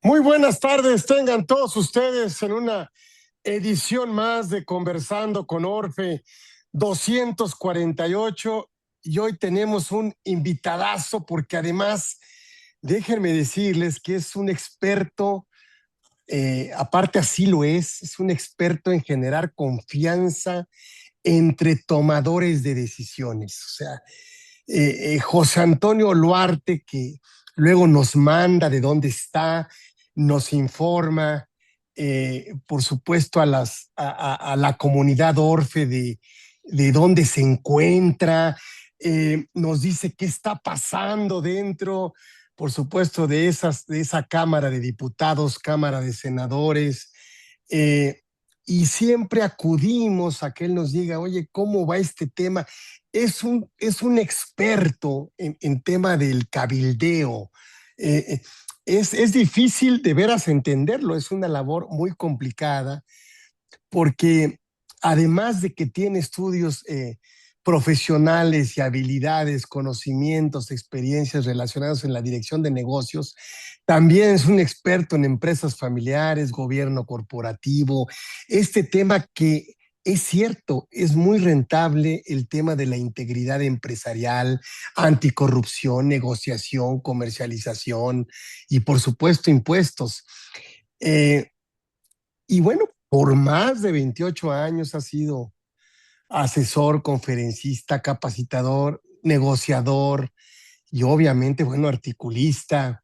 Muy buenas tardes, tengan todos ustedes en una edición más de Conversando con Orfe 248 y hoy tenemos un invitadazo porque además déjenme decirles que es un experto, aparte así lo es un experto en generar confianza entre tomadores de decisiones. O sea, José Antonio Luarte, que luego nos manda de dónde está, nos informa, por supuesto, a la comunidad Orfe de dónde se encuentra, nos dice qué está pasando dentro, por supuesto, de esa Cámara de Diputados, Cámara de Senadores. eh, y siempre acudimos a que él nos diga, oye, ¿cómo va este tema? Es un experto en tema del cabildeo. Eh, es difícil de veras entenderlo, es una labor muy complicada porque además de que tiene estudios profesionales y habilidades, conocimientos, experiencias relacionados en la dirección de negocios, también es un experto en empresas familiares, gobierno corporativo, este tema que es cierto, es muy rentable el tema de la integridad empresarial, anticorrupción, negociación, comercialización y por supuesto impuestos. Eh, y bueno, por más de 28 años ha sido asesor, conferencista, capacitador, negociador y obviamente, bueno, articulista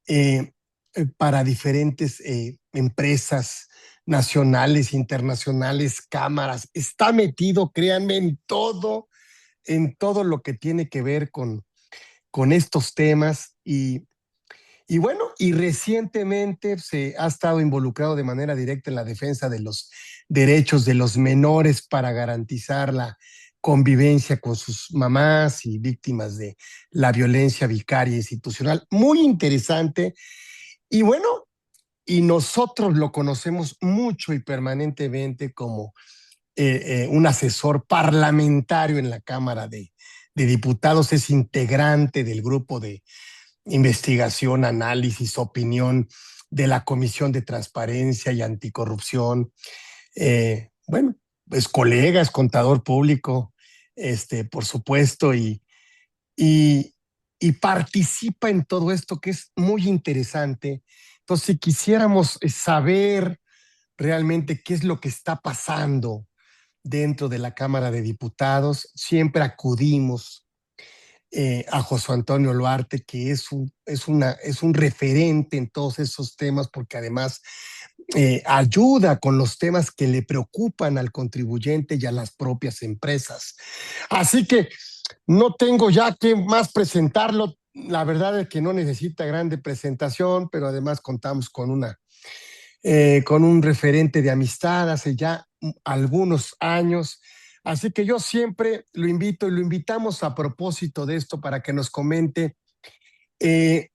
eh, para diferentes empresas nacionales, internacionales, cámaras. Está metido, créanme, en todo lo que tiene que ver con estos temas y bueno, y recientemente se ha estado involucrado de manera directa en la defensa de los derechos de los menores para garantizar la convivencia con sus mamás y víctimas de la violencia vicaria institucional. Muy interesante. Y bueno, y nosotros lo conocemos mucho y permanentemente como un asesor parlamentario en la Cámara de Diputados, es integrante del grupo de investigación, análisis, opinión de la Comisión de Transparencia y Anticorrupción. Bueno, es colega, es contador público, por supuesto, y, y participa en todo esto que es muy interesante. Entonces, si quisiéramos saber realmente qué es lo que está pasando dentro de la Cámara de Diputados, siempre acudimos a José Antonio Luarte, que es un referente en todos esos temas, porque además ayuda con los temas que le preocupan al contribuyente y a las propias empresas. Así que no tengo ya que más presentarlo. La verdad es que no necesita grande presentación, pero además contamos con un referente de amistad hace ya algunos años. Así que yo siempre lo invito y lo invitamos a propósito de esto para que nos comente eh,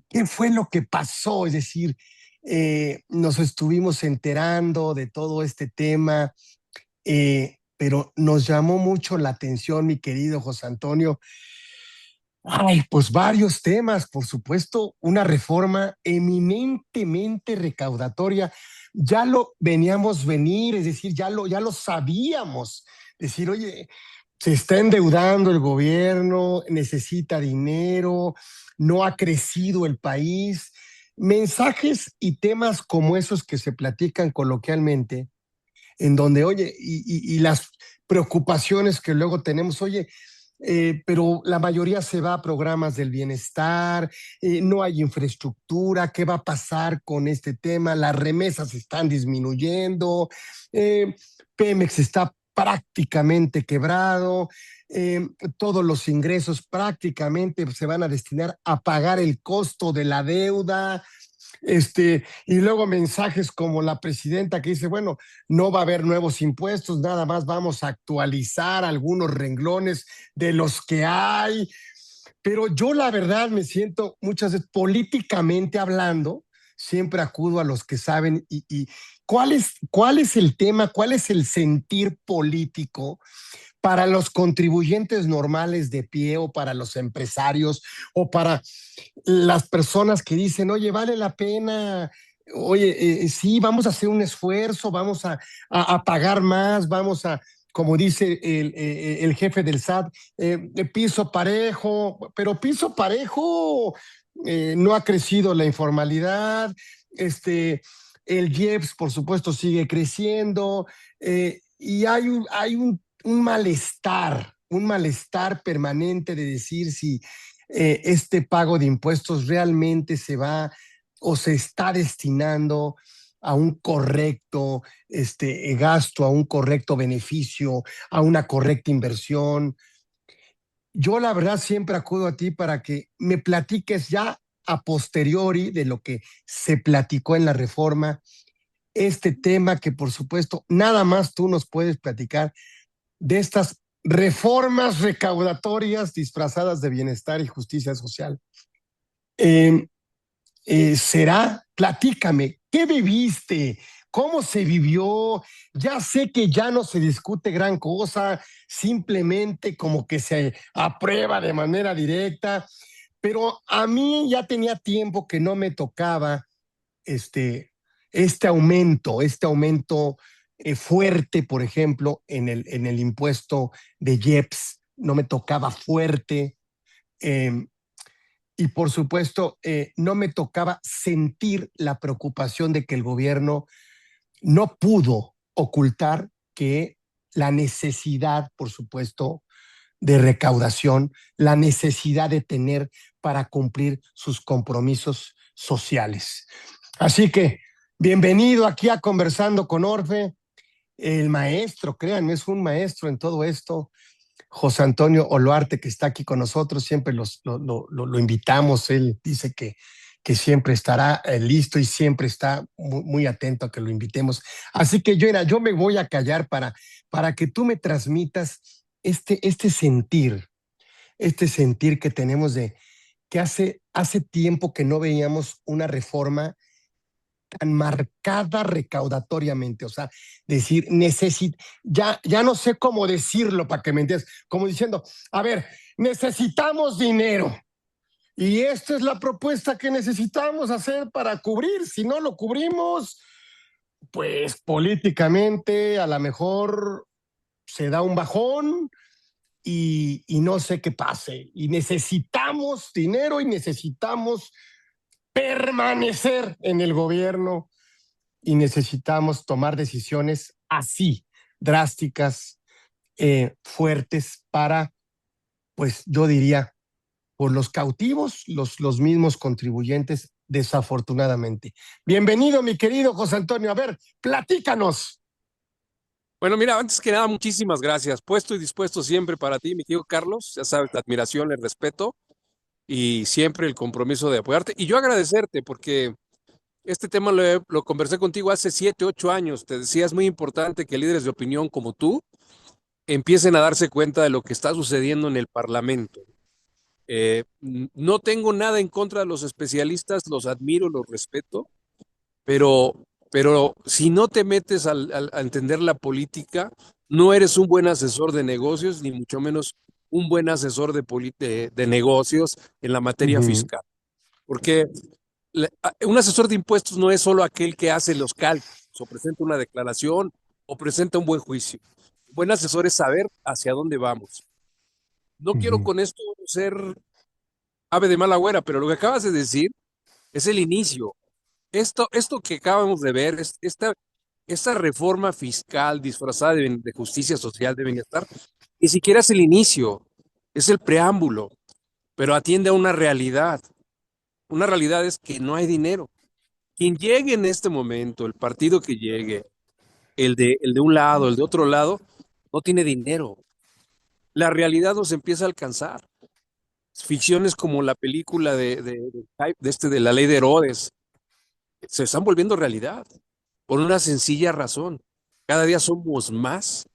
qué fue lo que pasó. Es decir, nos estuvimos enterando de todo este tema, pero nos llamó mucho la atención, mi querido José Antonio. Ay, pues varios temas, por supuesto, una reforma eminentemente recaudatoria. Ya lo veníamos venir, es decir, ya lo sabíamos. Decir, oye, se está endeudando el gobierno, necesita dinero, no ha crecido el país. Mensajes y temas como esos que se platican coloquialmente, en donde, oye, y las preocupaciones que luego tenemos, oye, pero la mayoría se va a programas del bienestar, no hay infraestructura, ¿qué va a pasar con este tema? Las remesas están disminuyendo, eh, Pemex está prácticamente quebrado, todos los ingresos prácticamente se van a destinar a pagar el costo de la deuda. Y luego mensajes como la presidenta que dice, bueno, no va a haber nuevos impuestos, nada más vamos a actualizar algunos renglones de los que hay. Pero yo la verdad me siento muchas veces políticamente hablando, siempre acudo a los que saben y cuál es el tema, cuál es el sentir político para los contribuyentes normales de pie o para los empresarios o para las personas que dicen, oye, vale la pena, oye, sí, vamos a hacer un esfuerzo, vamos a pagar más, vamos a, como dice el jefe del SAT, piso parejo, pero piso parejo, no ha crecido la informalidad, el IEPS, por supuesto, sigue creciendo, y hay un un malestar permanente de decir si este pago de impuestos realmente se va o se está destinando a un correcto gasto, a un correcto beneficio, a una correcta inversión. Yo la verdad siempre acudo a ti para que me platiques ya a posteriori de lo que se platicó en la reforma, este tema que por supuesto nada más tú nos puedes platicar de estas reformas recaudatorias disfrazadas de bienestar y justicia social. Eh, ¿Será? Platícame, ¿qué viviste? ¿Cómo se vivió? Ya sé que ya no se discute gran cosa, simplemente como que se aprueba de manera directa, pero a mí ya tenía tiempo que no me tocaba este, este aumento fuerte, por ejemplo, en el impuesto de IEPS, no me tocaba fuerte. Eh, y por supuesto, no me tocaba sentir la preocupación de que el gobierno no pudo ocultar que la necesidad, por supuesto, de recaudación, la necesidad de tener para cumplir sus compromisos sociales. Así que, bienvenido aquí a Conversando con Orfe, el maestro, créanme, es un maestro en todo esto. José Antonio Oluarte, que está aquí con nosotros, siempre lo invitamos, él dice que siempre estará listo y siempre está muy atento a que lo invitemos. Así que yo me voy a callar para que tú me transmitas este sentir que tenemos de que hace tiempo que no veíamos una reforma tan marcada recaudatoriamente, o sea, decir, ya no sé cómo decirlo para que me entiendas, como diciendo, a ver, necesitamos dinero y esta es la propuesta que necesitamos hacer para cubrir, si no lo cubrimos, pues políticamente a lo mejor se da un bajón y no sé qué pase, y necesitamos dinero y necesitamos permanecer en el gobierno y necesitamos tomar decisiones así, drásticas, fuertes para, pues yo diría, por los cautivos, los mismos contribuyentes, desafortunadamente. Bienvenido, mi querido José Antonio. A ver, platícanos. Bueno, mira, antes que nada, muchísimas gracias. Puesto y dispuesto siempre para ti, mi querido Carlos. Ya sabes, la admiración, el respeto y siempre el compromiso de apoyarte. Y yo agradecerte porque este tema lo conversé contigo hace 7, 8 años. Te decía, es muy importante que líderes de opinión como tú empiecen a darse cuenta de lo que está sucediendo en el Parlamento. No tengo nada en contra de los especialistas, los admiro, los respeto, pero, pero si no te metes a entender la política, no eres un buen asesor de negocios, ni mucho menos un buen asesor de negocios en la Uh materia -huh. fiscal. Porque un asesor de impuestos no es solo aquel que hace los cálculos o presenta una declaración o presenta un buen juicio. Un buen asesor es saber hacia dónde vamos. No Uh quiero -huh. con esto ser ave de mala agüera, pero lo que acabas de decir es el inicio. Esto que acabamos de ver, esta reforma fiscal disfrazada de justicia social, de bienestar, ni siquiera es el inicio, es el preámbulo, pero atiende a una realidad. Una realidad es que no hay dinero. Quien llegue en este momento, el partido que llegue, el de un lado, el de otro lado, no tiene dinero. La realidad nos empieza a alcanzar. Ficciones como la película de la ley de Herodes se están volviendo realidad por una sencilla razón. Cada día somos más.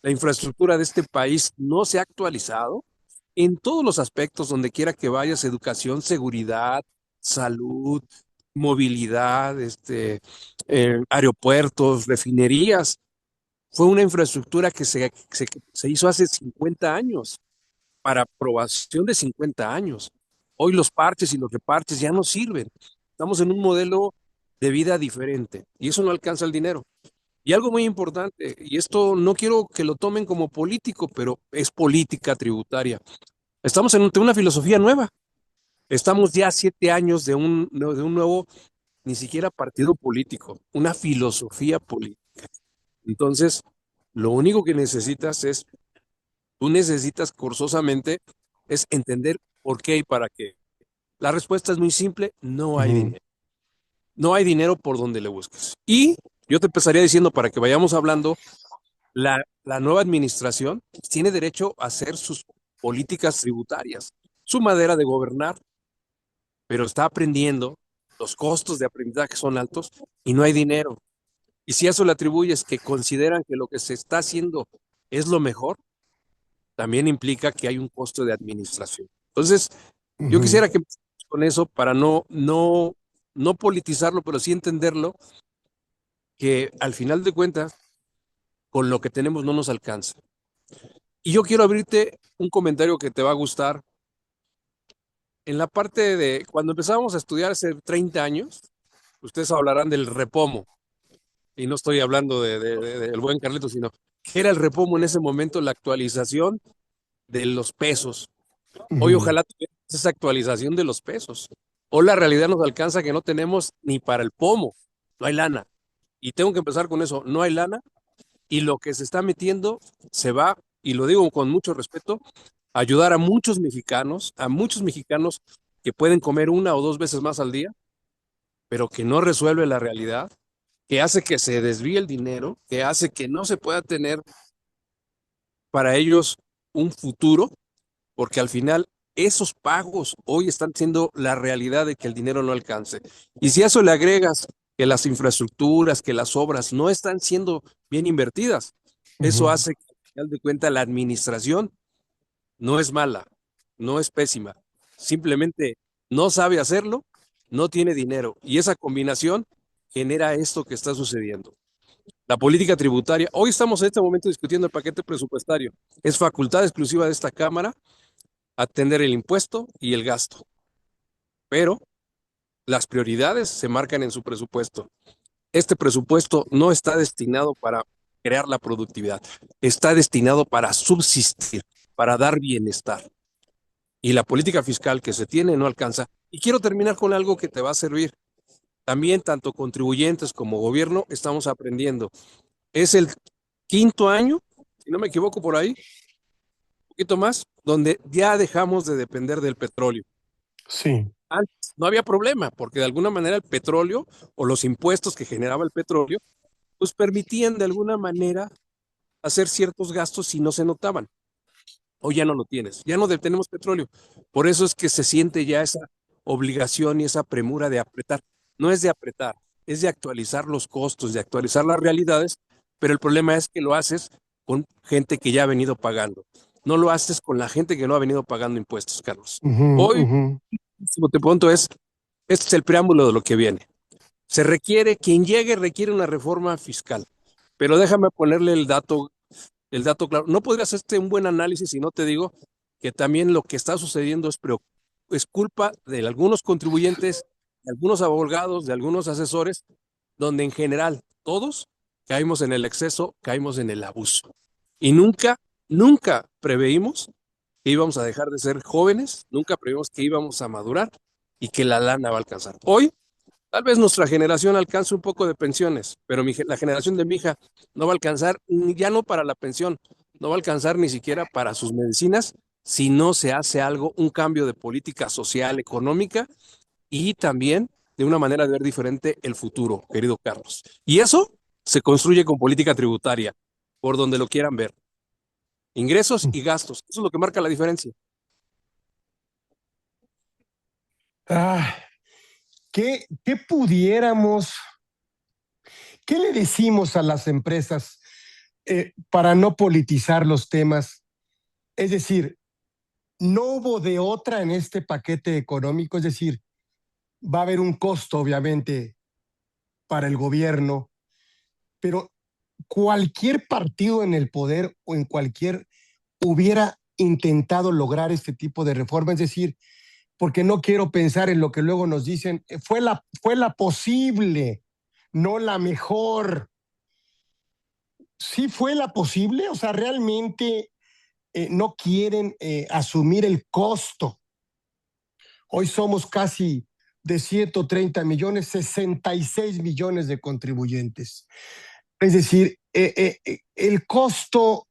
La infraestructura de este país no se ha actualizado en todos los aspectos, donde quiera que vayas, educación, seguridad, salud, movilidad, aeropuertos, refinerías. fue una infraestructura que se hizo hace 50 años, para aprobación de 50 años. Hoy los parches y los reparches ya no sirven. Estamos en un modelo de vida diferente y eso no alcanza el dinero. Y algo muy importante, y esto no quiero que lo tomen como político, pero es política tributaria. Estamos en una filosofía nueva. Estamos ya a 7 años de un nuevo, ni siquiera partido político, una filosofía política. Entonces, lo único que tú necesitas forzosamente, es entender por qué y para qué. La respuesta es muy simple, no hay Ujú, dinero. No hay dinero por donde le busques. Y yo te empezaría diciendo, para que vayamos hablando, la nueva administración tiene derecho a hacer sus políticas tributarias, su manera de gobernar, pero está aprendiendo, los costos de aprendizaje son altos y no hay dinero. Y si a eso le atribuyes que consideran que lo que se está haciendo es lo mejor, también implica que hay un costo de administración. Entonces, yo ujú, quisiera que empecemos con eso para no politizarlo, pero sí entenderlo, que al final de cuentas, con lo que tenemos no nos alcanza. Y yo quiero abrirte un comentario que te va a gustar. En la parte de cuando empezábamos a estudiar hace 30 años, ustedes hablarán del repomo, y no estoy hablando del buen Carleto, sino que era el repomo en ese momento, la actualización de los pesos. Hoy ujú, ojalá tuviéramos esa actualización de los pesos. Hoy la realidad nos alcanza que no tenemos ni para el pomo, no hay lana. Y tengo que empezar con eso, no hay lana y lo que se está metiendo se va, y lo digo con mucho respeto, a ayudar a muchos mexicanos que pueden comer una o dos veces más al día, pero que no resuelve la realidad, que hace que se desvíe el dinero, que hace que no se pueda tener para ellos un futuro, porque al final esos pagos hoy están siendo la realidad de que el dinero no alcance. Y si a eso le agregas que las infraestructuras, que las obras no están siendo bien invertidas, eso ujú, hace que al final de cuentas la administración no es mala, no es pésima, simplemente no sabe hacerlo, no tiene dinero. Y esa combinación genera esto que está sucediendo. La política tributaria, hoy estamos en este momento discutiendo el paquete presupuestario, es facultad exclusiva de esta Cámara atender el impuesto y el gasto, pero las prioridades se marcan en su presupuesto. Este presupuesto no está destinado para crear la productividad, está destinado para subsistir, para dar bienestar. Y la política fiscal que se tiene no alcanza. Y quiero terminar con algo que te va a servir. También tanto contribuyentes como gobierno estamos aprendiendo. Es el quinto año, si no me equivoco por ahí, un poquito más, donde ya dejamos de depender del petróleo. sí. Antes no había problema, porque de alguna manera el petróleo o los impuestos que generaba el petróleo, pues permitían de alguna manera hacer ciertos gastos y no se notaban. Hoy ya no lo tienes, ya no tenemos petróleo. Por eso es que se siente ya esa obligación y esa premura de apretar. No es de apretar, es de actualizar los costos, de actualizar las realidades, pero el problema es que lo haces con gente que ya ha venido pagando. No lo haces con la gente que no ha venido pagando impuestos, Carlos. Ujú, Hoy, ujú. como te punto es, este es el preámbulo de lo que viene. Se requiere, quien llegue requiere una reforma fiscal. Pero déjame ponerle el dato claro. No podría hacerte un buen análisis si no te digo que también lo que está sucediendo es culpa de algunos contribuyentes, de algunos abogados, de algunos asesores, donde en general todos caímos en el exceso, caímos en el abuso. Y nunca preveímos que íbamos a dejar de ser jóvenes, nunca preveímos que íbamos a madurar y que la lana va a alcanzar. Hoy tal vez nuestra generación alcance un poco de pensiones, pero la generación de mi hija no va a alcanzar, ya no para la pensión, no va a alcanzar ni siquiera para sus medicinas si no se hace algo, un cambio de política social, económica y también de una manera de ver diferente el futuro, querido Carlos. Y eso se construye con política tributaria, por donde lo quieran ver. Ingresos y gastos, eso es lo que marca la diferencia. Ah, ¿qué pudiéramos, qué le decimos a las empresas para no politizar los temas? Es decir, no hubo de otra en este paquete económico, es decir, va a haber un costo, obviamente, para el gobierno, pero cualquier partido en el poder o en cualquier hubiera intentado lograr este tipo de reforma, es decir, porque no quiero pensar en lo que luego nos dicen, fue la posible, no la mejor. Sí fue la posible, o sea, realmente no quieren asumir el costo. Hoy somos casi de 130 millones, 66 millones de contribuyentes. Es decir, el costo,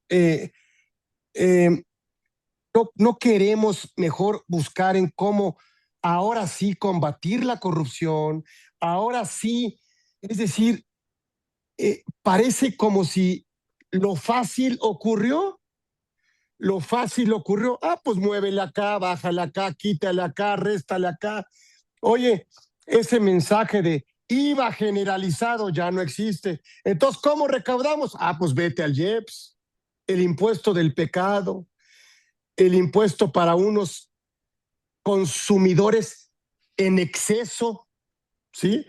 no queremos mejor buscar en cómo ahora sí combatir la corrupción, ahora sí, es decir, parece como si lo fácil ocurrió. Lo fácil ocurrió, pues muévele acá, bájale acá, quítale acá, réstale acá. Oye, ese mensaje de IVA generalizado ya no existe. Entonces, ¿cómo recaudamos? Pues vete al IEPS, el impuesto del pecado, el impuesto para unos consumidores en exceso, ¿sí?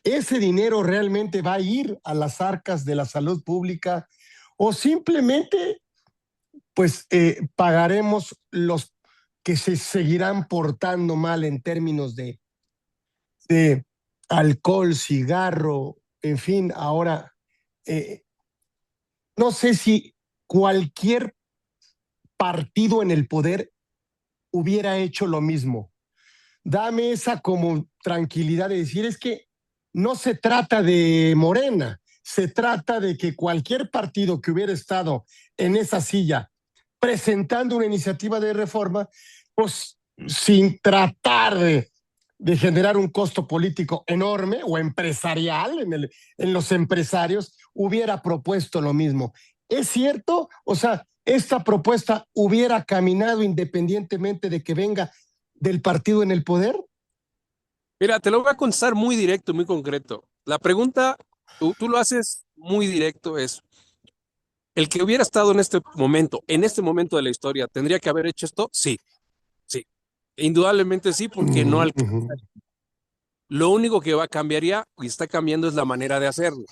¿Ese dinero realmente va a ir a las arcas de la salud pública o simplemente pues pagaremos los que se seguirán portando mal en términos de alcohol, cigarro, en fin, ahora eh, no sé si cualquier partido en el poder hubiera hecho lo mismo. Dame esa como tranquilidad de decir, es que no se trata de Morena, se trata de que cualquier partido que hubiera estado en esa silla presentando una iniciativa de reforma, pues sin tratar de generar un costo político enorme o empresarial en los empresarios, hubiera propuesto lo mismo. ¿Es cierto? O sea, esta propuesta hubiera caminado independientemente de que venga del partido en el poder. Mira, te lo voy a contestar muy directo, muy concreto. La pregunta, tú lo haces muy directo, es, ¿el que hubiera estado en este momento de la historia, tendría que haber hecho esto? Sí, sí. Indudablemente sí, porque no Uh alcanza. -huh. Lo único que cambiaría y está cambiando es la manera de hacerlo.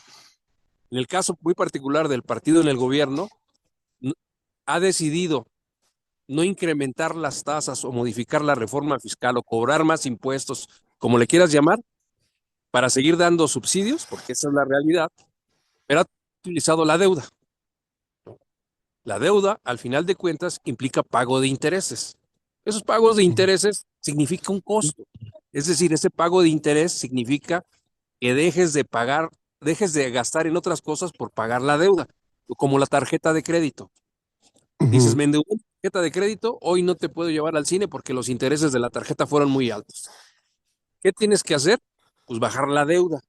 En el caso muy particular del partido en el gobierno, ha decidido no incrementar las tasas o modificar la reforma fiscal o cobrar más impuestos, como le quieras llamar, para seguir dando subsidios, porque esa es la realidad, pero ha utilizado la deuda. La deuda, al final de cuentas, implica pago de intereses. Esos pagos de intereses significa un costo. Es decir, ese pago de interés significa que dejes de pagar, dejes de gastar en otras cosas por pagar la deuda, como la tarjeta de crédito. Uh Dices, -huh. me endeudé en tarjeta de crédito, hoy no te puedo llevar al cine porque los intereses de la tarjeta fueron muy altos. ¿Qué tienes que hacer? Pues bajar la deuda.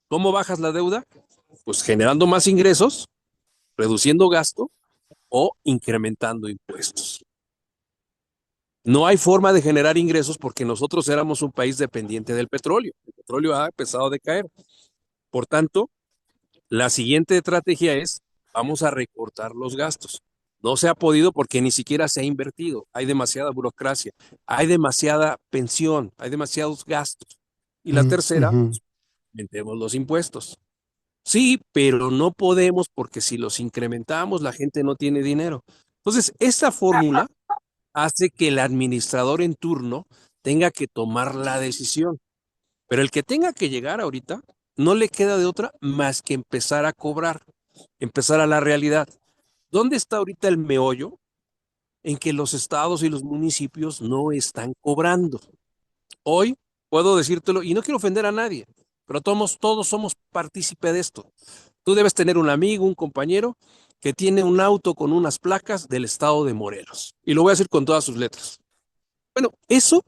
¿Cómo bajas la deuda? Pues generando más ingresos, reduciendo gasto o incrementando impuestos. No hay forma de generar ingresos porque nosotros éramos un país dependiente del petróleo. El petróleo ha empezado a decaer. Por tanto, la siguiente estrategia es, vamos a recortar los gastos. No se ha podido porque ni siquiera se ha invertido. Hay demasiada burocracia, hay demasiada pensión, hay demasiados gastos. Y la Uh tercera, -huh. aumentemos los impuestos. Sí, pero no podemos porque si los incrementamos, la gente no tiene dinero. Entonces, esta fórmula hace que el administrador en turno tenga que tomar la decisión. Pero el que tenga que llegar ahorita, no le queda de otra más que empezar a cobrar, empezar a la realidad. ¿Dónde está ahorita el meollo? En que los estados y los municipios no están cobrando. Hoy puedo decírtelo, y no quiero ofender a nadie, pero todos somos partícipe de esto. Tú debes tener un amigo, un compañero que tiene un auto con unas placas del estado de Morelos. Y lo voy a decir con todas sus letras. Bueno, eso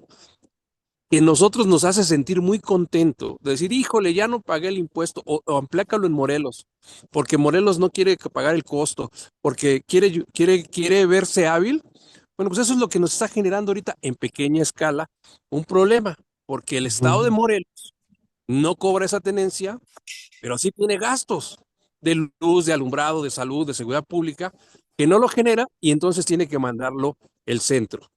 que nosotros nos hace sentir muy contento, de decir, híjole, ya no pagué el impuesto, o amplácalo en Morelos, porque Morelos no quiere pagar el costo, porque quiere verse hábil. Bueno, pues eso es lo que nos está generando ahorita en pequeña escala un problema, porque el Uh estado de -huh. Morelos no cobra esa tenencia, pero sí tiene gastos de luz, de alumbrado, de salud, de seguridad pública, que no lo genera y entonces tiene que mandarlo el centro.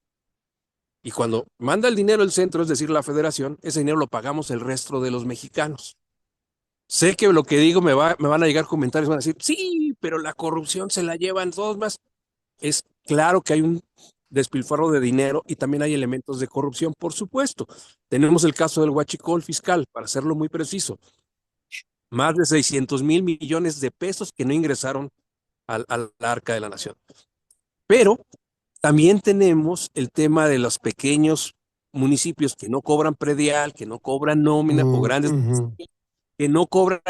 Y cuando manda el dinero el centro, es decir, la federación, ese dinero lo pagamos el resto de los mexicanos. Sé que lo que digo me van a llegar comentarios, van a decir, sí, pero la corrupción se la llevan todos más. Es claro que hay un despilfarro de dinero y también hay elementos de corrupción, por supuesto. Tenemos el caso del huachicol fiscal, para hacerlo muy preciso. Más de 600,000 millones de pesos que no ingresaron al arca de la nación. Pero también tenemos el tema de los pequeños municipios que no cobran predial, que no cobran nómina, o grandes Ujú. que no cobran,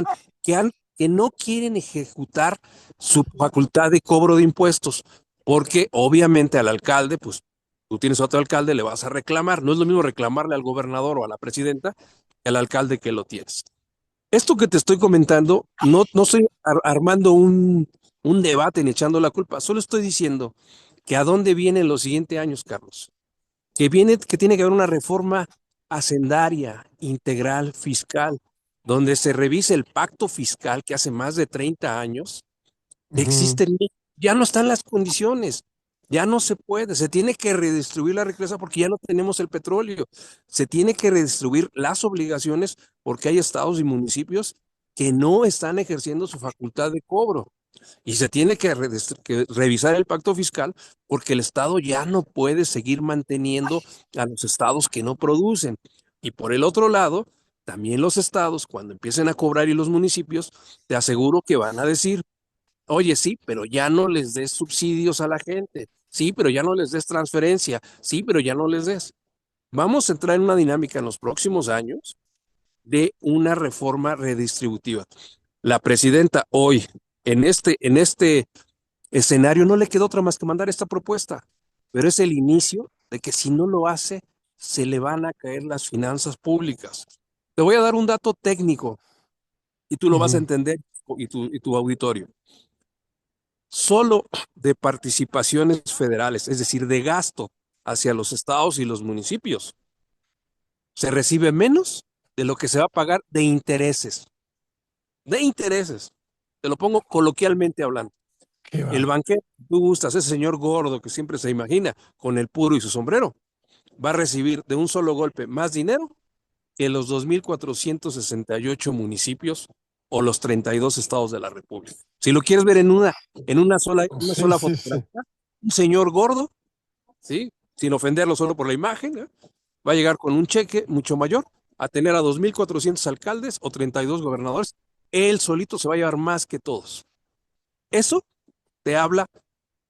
que no quieren ejecutar su facultad de cobro de impuestos, porque obviamente al alcalde, pues tú tienes otro alcalde, le vas a reclamar. No es lo mismo reclamarle al gobernador o a la presidenta que al alcalde que lo tienes. Esto que te estoy comentando, no estoy armando un debate ni echando la culpa, solo estoy diciendo que a dónde vienen los siguientes años, Carlos, que tiene que haber una reforma hacendaria, integral, fiscal, donde se revise el pacto fiscal que hace más de 30 años Ujú. existe, ya no están las condiciones, ya no se puede, se tiene que redistribuir la riqueza porque ya no tenemos el petróleo, se tiene que redistribuir las obligaciones porque hay estados y municipios que no están ejerciendo su facultad de cobro. Y se tiene que revisar el pacto fiscal porque el Estado ya no puede seguir manteniendo a los estados que no producen. Y por el otro lado, también los estados, cuando empiecen a cobrar y los municipios, te aseguro que van a decir, oye, sí, pero ya no les des subsidios a la gente. Sí, pero ya no les des transferencia. Sí, pero ya no les des. Vamos a entrar en una dinámica en los próximos años de una reforma redistributiva. La presidenta hoy, en este escenario, no le queda otra más que mandar esta propuesta, pero es el inicio de que si no lo hace, se le van a caer las finanzas públicas. Te voy a dar un dato técnico y tú lo vas a Ujú. entender y tu auditorio. Solo de participaciones federales, es decir, de gasto hacia los estados y los municipios, se recibe menos de lo que se va a pagar de intereses. De intereses. Te lo pongo coloquialmente hablando. Qué El va. banquero, tú gustas, ese señor gordo que siempre se imagina con el puro y su sombrero, va a recibir de un solo golpe más dinero que los 2,468 municipios o los 32 estados de la República. Si lo quieres ver en una Sí, sola sí, sí. fotografía, un señor gordo, ¿sí? Sin ofenderlo solo por la imagen, ¿eh? Va a llegar con un cheque mucho mayor a tener a 2,400 alcaldes o 32 gobernadores. Él solito se va a llevar más que todos. Eso te habla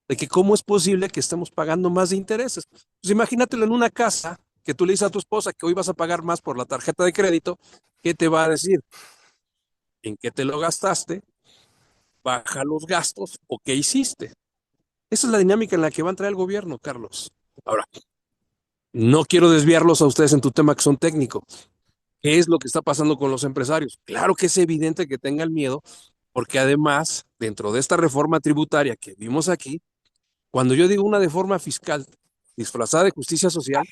de que cómo es posible que estemos pagando más de intereses. Pues imagínatelo en una casa que tú le dices a tu esposa que hoy vas a pagar más por la tarjeta de crédito, ¿qué te va a decir? ¿En qué te lo gastaste? ¿Baja los gastos o qué hiciste? Esa es la dinámica en la que va a entrar el gobierno, Carlos. Ahora, no quiero desviarlos a ustedes en tu tema que son técnicos. ¿Qué es lo que está pasando con los empresarios? Claro que es evidente que tengan miedo, porque además, dentro de esta reforma tributaria que vimos aquí, cuando yo digo una reforma fiscal disfrazada de justicia social,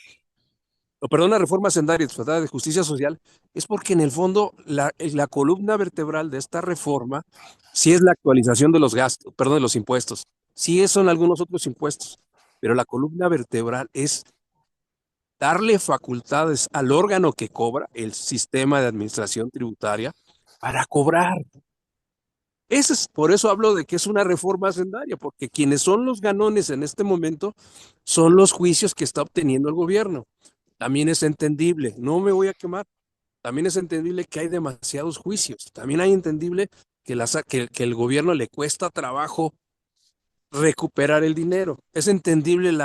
o perdón, una reforma hacendaria disfrazada de justicia social, es porque en el fondo la columna vertebral de esta reforma sí es la actualización de los gastos, perdón, de los impuestos. Sí son algunos otros impuestos, pero la columna vertebral es darle facultades al órgano que cobra, el sistema de administración tributaria, para cobrar. Por eso hablo de que es una reforma hacendaria, porque quienes son los ganones en este momento son los juicios que está obteniendo el gobierno. También es entendible, no me voy a quemar, también es entendible que hay demasiados juicios, también hay entendible que el gobierno le cuesta trabajo recuperar el dinero, es entendible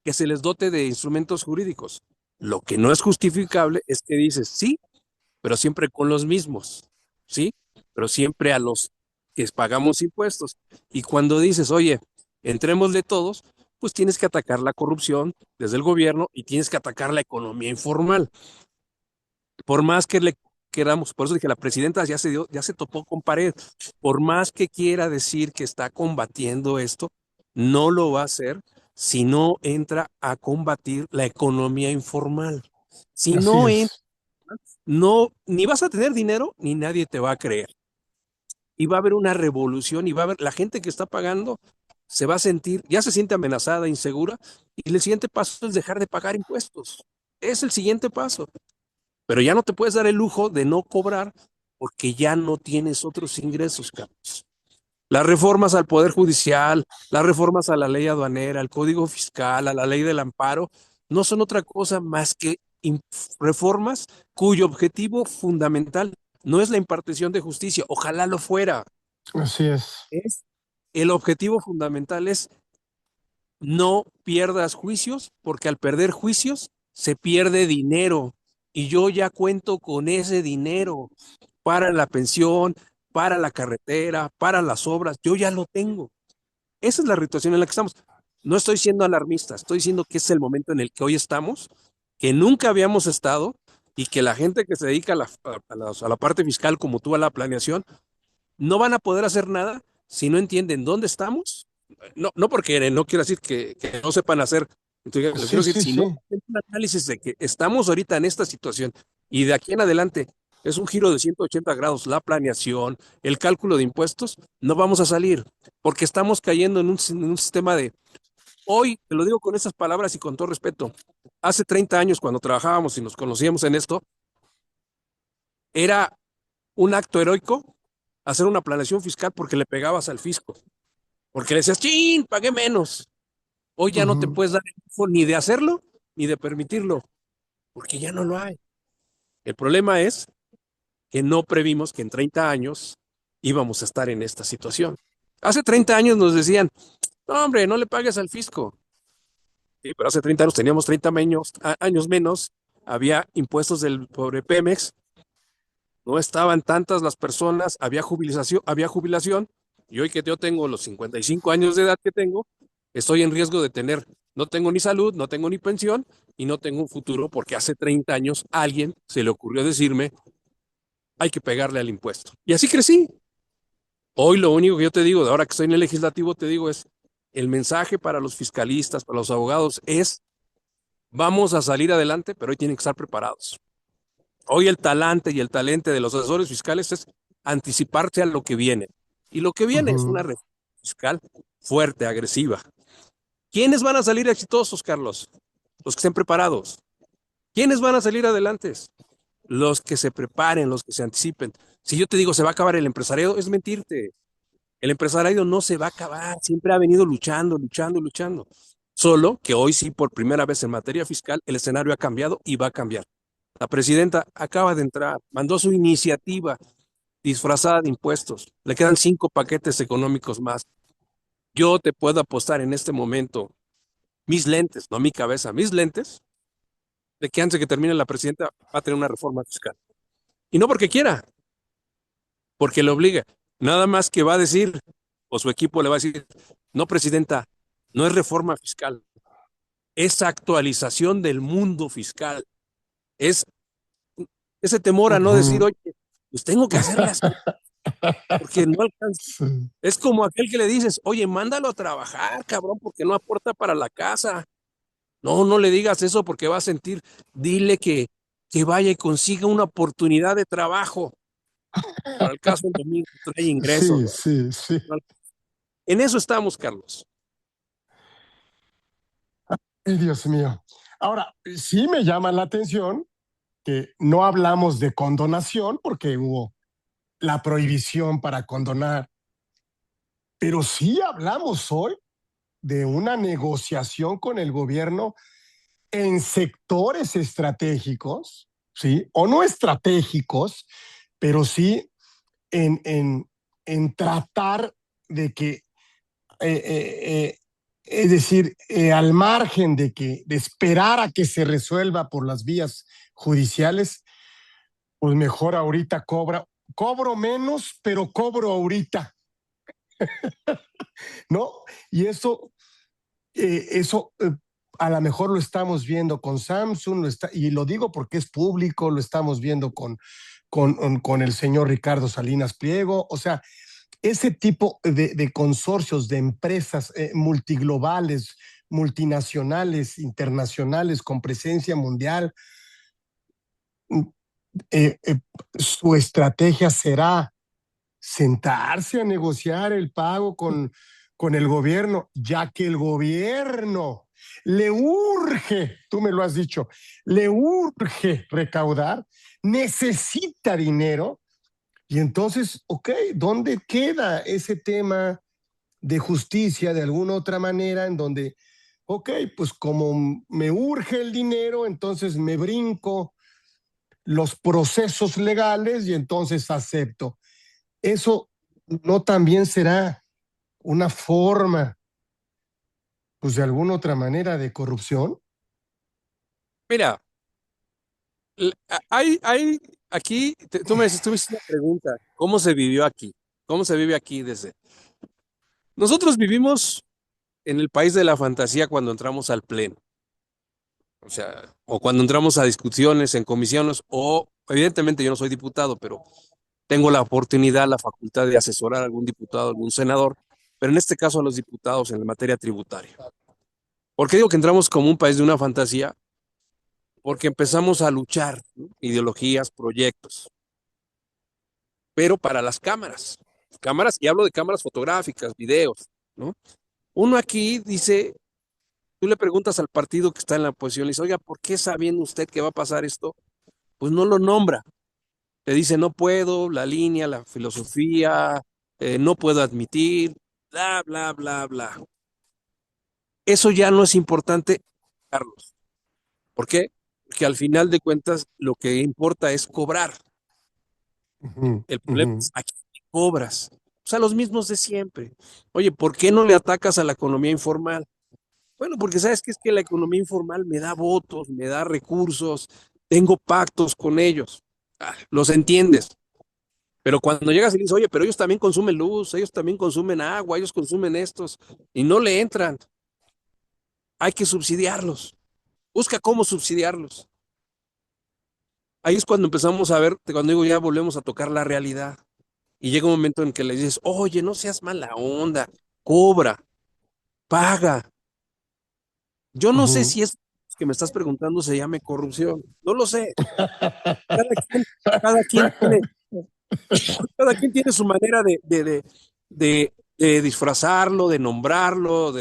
que se les dote de instrumentos jurídicos. Lo que no es justificable es que dices, sí, pero siempre con los mismos, ¿sí? Pero siempre a los que pagamos impuestos. Y cuando dices, oye, entrémosle todos, pues tienes que atacar la corrupción desde el gobierno y tienes que atacar la economía informal. Por más que le queramos, por eso dije, la presidenta ya se topó con pared. Por más que quiera decir que está combatiendo esto, no lo va a hacer si no entra a combatir la economía informal. Si Así no es. no, ni vas a tener dinero, ni nadie te va a creer. Y va a haber una revolución y va a haber, la gente que está pagando se va a sentir, ya se siente amenazada, insegura, y el siguiente paso es dejar de pagar impuestos. Es el siguiente paso. Pero ya no te puedes dar el lujo de no cobrar porque ya no tienes otros ingresos, Carlos. Las reformas al Poder Judicial, las reformas a la ley aduanera, al Código Fiscal, a la ley del amparo, no son otra cosa más que reformas cuyo objetivo fundamental no es la impartición de justicia, ojalá lo fuera. Así es. Es, el objetivo fundamental es no pierdas juicios, porque al perder juicios se pierde dinero. Y yo ya cuento con ese dinero para la pensión, para la carretera, para las obras. Yo ya lo tengo. Esa es la situación en la que estamos. No estoy siendo alarmista, estoy diciendo que es el momento en el que hoy estamos, que nunca habíamos estado y que la gente que se dedica a la parte fiscal, como tú, a la planeación, no van a poder hacer nada si no entienden dónde estamos. No, no porque no quiero decir que no sepan hacer, entonces, lo quiero Sí, decir, sí, si no sí. hacen un análisis de que estamos ahorita en esta situación y de aquí en adelante es un giro de 180 grados, la planeación, el cálculo de impuestos, no vamos a salir porque estamos cayendo en un sistema de, hoy, te lo digo con esas palabras y con todo respeto, hace 30 años cuando trabajábamos y nos conocíamos en esto, era un acto heroico hacer una planeación fiscal porque le pegabas al fisco, porque le decías, chin, pagué menos. Hoy ya no te Ujú. puedes dar el lujo ni de hacerlo ni de permitirlo, porque ya no lo hay. El problema es que no previmos que en 30 años íbamos a estar en esta situación. Hace 30 años nos decían, no, hombre, no le pagues al fisco. Sí, pero hace 30 años teníamos 30 años menos, había impuestos del pobre Pemex, no estaban tantas las personas, había jubilación, y hoy que yo tengo los 55 años de edad que tengo, estoy en riesgo de tener, no tengo ni salud, no tengo ni pensión y no tengo un futuro porque hace 30 años a alguien se le ocurrió decirme, hay que pegarle al impuesto. Y así crecí. Hoy lo único que yo te digo, de ahora que estoy en el legislativo, te digo es, el mensaje para los fiscalistas, para los abogados es, vamos a salir adelante, pero hoy tienen que estar preparados. Hoy el talante y el talente de los asesores fiscales es anticiparse a lo que viene. Y lo que viene es una Ujú. reforma fiscal fuerte, agresiva. ¿Quiénes van a salir exitosos, Carlos? Los que estén preparados. ¿Quiénes van a salir adelante? Los que se preparen, los que se anticipen. Si yo te digo se va a acabar el empresariado, es mentirte. El empresariado no se va a acabar, siempre ha venido luchando, luchando, luchando. Solo que hoy sí, por primera vez en materia fiscal, el escenario ha cambiado y va a cambiar. La presidenta acaba de entrar, mandó su iniciativa disfrazada de impuestos. Le quedan 5 paquetes económicos más. Yo te puedo apostar en este momento mis lentes, no mi cabeza, mis lentes, de que antes de que termine la presidenta va a tener una reforma fiscal. Y no porque quiera, porque le obliga. Nada más que va a decir, o su equipo le va a decir, no, presidenta, no es reforma fiscal, es actualización del mundo fiscal. Es ese temor a no decir, Ujú. oye, pues tengo que hacer las cosas porque no alcanza. Sí. Es como aquel que le dices, oye, mándalo a trabajar, cabrón, porque no aporta para la casa. No, no le digas eso porque va a sentir, dile que vaya y consiga una oportunidad de trabajo. Para el caso, el domingo trae ingresos. Sí, sí, sí. En eso estamos, Carlos. Ay, Dios mío. Ahora, sí me llama la atención que no hablamos de condonación porque hubo la prohibición para condonar, pero sí hablamos hoy de una negociación con el gobierno en sectores estratégicos, ¿sí? O no estratégicos, pero sí en tratar de que, eh, eh, eh, es decir, al margen de esperar a que se resuelva por las vías judiciales, pues mejor ahorita cobro menos, pero cobro ahorita, ¿no? Y eso a lo mejor lo estamos viendo con Samsung, y lo digo porque es público, lo estamos viendo con el señor Ricardo Salinas Pliego, o sea, ese tipo de consorcios, de empresas multiglobales, multinacionales, internacionales, con presencia mundial, eh, eh, su estrategia será sentarse a negociar el pago con el gobierno, ya que el gobierno le urge, tú me lo has dicho, le urge recaudar, necesita dinero, Y entonces, ok, ¿dónde queda ese tema de justicia de alguna otra manera en donde, ok, pues como me urge el dinero, entonces me brinco los procesos legales y entonces acepto? Eso no también será una forma, pues de alguna otra manera de corrupción. Mira, hay aquí, tú me dices, tú me hiciste una pregunta, ¿cómo se vivió aquí? ¿Cómo se vive aquí desde? Nosotros vivimos en el país de la fantasía cuando entramos al pleno, o sea, o cuando entramos a discusiones en comisiones, o evidentemente yo no soy diputado, pero tengo la oportunidad, la facultad de asesorar a algún diputado, algún senador, pero en este caso a los diputados en la materia tributaria. ¿Por qué digo que entramos como un país de una fantasía? Porque empezamos a luchar, ¿no? Ideologías, proyectos, pero para las cámaras. Cámaras, y hablo de cámaras fotográficas, videos, ¿no? Uno aquí dice, tú le preguntas al partido que está en la oposición, le dice, oiga, ¿por qué sabiendo usted que va a pasar esto? Pues no lo nombra. Te dice, no puedo, la línea, la filosofía, no puedo admitir, bla, bla, bla, bla. Eso ya no es importante, Carlos. ¿Por qué? Porque al final de cuentas lo que importa es cobrar. Ujú, El problema ujú, es aquí cobras. O sea, los mismos de siempre. Oye, ¿por qué no le atacas a la economía informal? Bueno, porque sabes que es que la economía informal me da votos, me da recursos, tengo pactos con ellos. Los entiendes. Pero cuando llegas y dices, oye, pero ellos también consumen luz, ellos también consumen agua, ellos consumen estos, y no le entran, hay que subsidiarlos. Busca cómo subsidiarlos. Ahí es cuando empezamos a ver, cuando digo ya volvemos a tocar la realidad. Y llega un momento en que le dices, oye, no seas mala onda, cobra, paga. Yo no sé ujú. si es que me estás preguntando se llame corrupción. No lo sé. Cada quien, cada quien tiene, cada quien tiene su manera de disfrazarlo, de nombrarlo,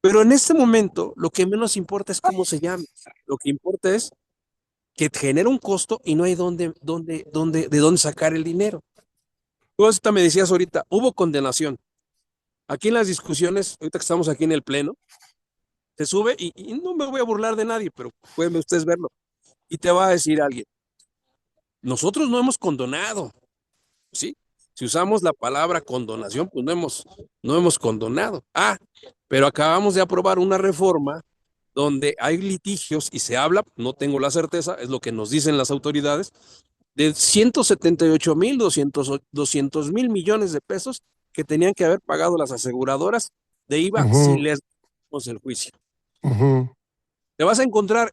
pero en este momento lo que menos importa es cómo se llama. Lo que importa es que genera un costo y no hay de dónde sacar el dinero. Tú ahorita me decías ahorita, hubo condenación. Aquí en las discusiones, ahorita que estamos aquí en el pleno, se sube y no me voy a burlar de nadie, pero pueden ustedes verlo. Y te va a decir alguien, nosotros no hemos condonado, ¿sí? Si usamos la palabra condonación, pues no hemos condonado. Pero acabamos de aprobar una reforma donde hay litigios y se habla, no tengo la certeza, es lo que nos dicen las autoridades, de 178,000, 200,000 millones de pesos que tenían que haber pagado las aseguradoras de IVA si Ujú, les damos el juicio. ujú, Te vas a encontrar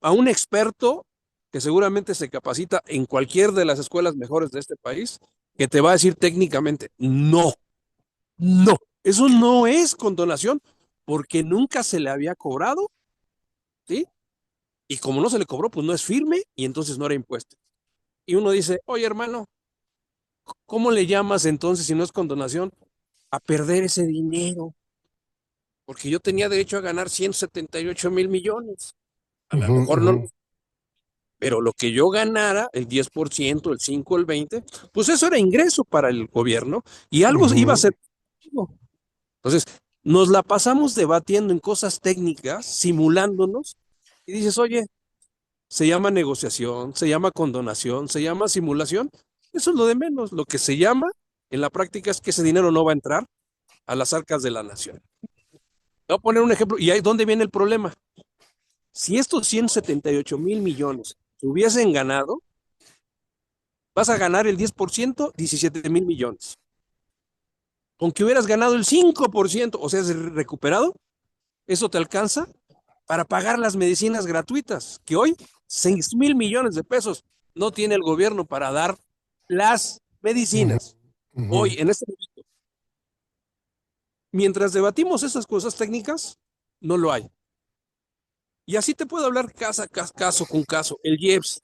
a un experto que seguramente se capacita en cualquier de las escuelas mejores de este país, que te va a decir técnicamente, no, no, eso no es condonación porque nunca se le había cobrado, ¿sí? Y como no se le cobró, pues no es firme y entonces no era impuesto. Y uno dice, oye hermano, ¿cómo le llamas entonces si no es condonación? A perder ese dinero, porque yo tenía derecho a ganar 178,000 millones. A lo ujú, mejor no, ujú, pero lo que yo ganara, el 10%, el 5, el 20, pues eso era ingreso para el gobierno y algo iba a ujú, ser. Entonces, nos la pasamos debatiendo en cosas técnicas, simulándonos, y dices, oye, se llama negociación, se llama condonación, se llama simulación. Eso es lo de menos. Lo que se llama en la práctica es que ese dinero no va a entrar a las arcas de la nación. Te voy a poner un ejemplo, y ahí dónde viene el problema. Si estos 178,000 millones se hubiesen ganado, vas a ganar el 10%, 17,000 millones. Con que hubieras ganado el 5%, o sea, es recuperado, eso te alcanza para pagar las medicinas gratuitas, que hoy 6,000 millones de pesos no tiene el gobierno para dar las ujú, medicinas. ujú. Hoy, en este momento, mientras debatimos esas cosas técnicas, no lo hay. Y así te puedo hablar caso con caso. El IEPS,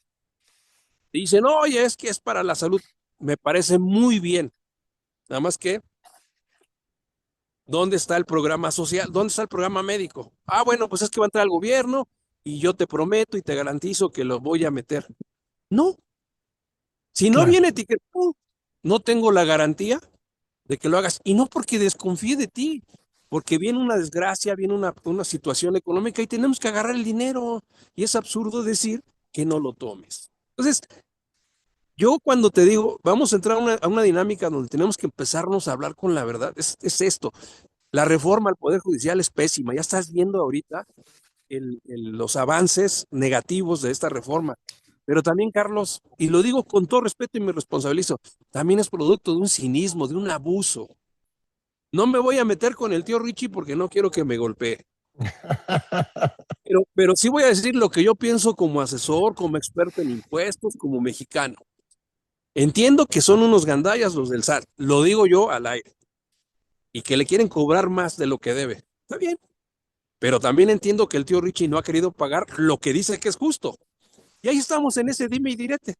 te dicen, oye, es que es para la salud. Me parece muy bien. Nada más que, ¿dónde está el programa social? ¿Dónde está el programa médico? Bueno, pues es que va a entrar al gobierno y yo te prometo y te garantizo que lo voy a meter. No, Si no claro. viene etiquetado, no tengo la garantía de que lo hagas. Y no porque desconfíe de ti, porque viene una desgracia, viene una situación económica y tenemos que agarrar el dinero. Y es absurdo decir que no lo tomes. Entonces, yo cuando te digo, vamos a entrar a una dinámica donde tenemos que empezarnos a hablar con la verdad, es esto. La reforma al Poder Judicial es pésima. Ya estás viendo ahorita los avances negativos de esta reforma. Pero también, Carlos, y lo digo con todo respeto y me responsabilizo, también es producto de un cinismo, de un abuso. No me voy a meter con el tío Richie porque no quiero que me golpee. Pero sí voy a decir lo que yo pienso como asesor, como experto en impuestos, como mexicano. Entiendo que son unos gandallas los del SAT, lo digo yo al aire, y que le quieren cobrar más de lo que debe. Está bien, pero también entiendo que el tío Richie no ha querido pagar lo que dice que es justo. Y ahí estamos en ese dime y direte.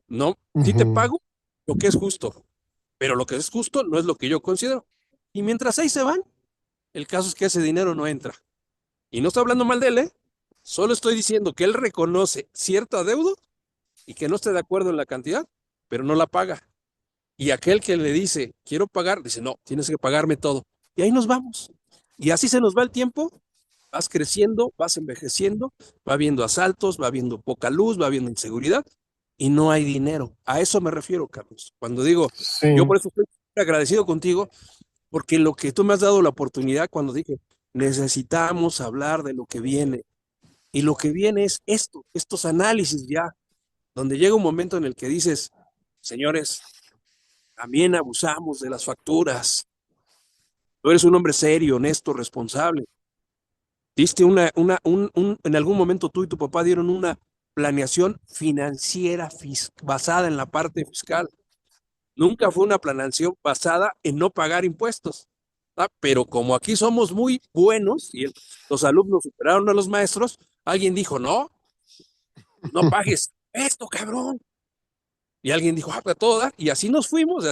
No, sí te Ujú. pago lo que es justo, pero lo que es justo no es lo que yo considero. Y mientras ahí se van, el caso es que ese dinero no entra. Y no estoy hablando mal de él, ¿eh? Solo estoy diciendo que él reconoce cierto adeudo y que no esté de acuerdo en la cantidad, pero no la paga. Y aquel que le dice, quiero pagar, dice, no, tienes que pagarme todo. Y ahí nos vamos. Y así se nos va el tiempo, vas creciendo, vas envejeciendo, va habiendo asaltos, va habiendo poca luz, va habiendo inseguridad y no hay dinero. A eso me refiero, Carlos. Cuando digo, yo Sí. por eso estoy agradecido contigo, porque lo que tú me has dado la oportunidad cuando dije, necesitamos hablar de lo que viene. Y lo que viene es esto, estos análisis ya, donde llega un momento en el que dices, señores, también abusamos de las facturas. Tú eres un hombre serio, honesto, responsable. Diste en algún momento tú y tu papá dieron una planeación financiera basada en la parte fiscal. Nunca fue una planeación basada en no pagar impuestos. ¿Ah? Pero como aquí somos muy buenos y los alumnos superaron a los maestros, alguien dijo, no, no pagues esto, cabrón. Y alguien dijo, ah, para todo dar. Y así nos fuimos,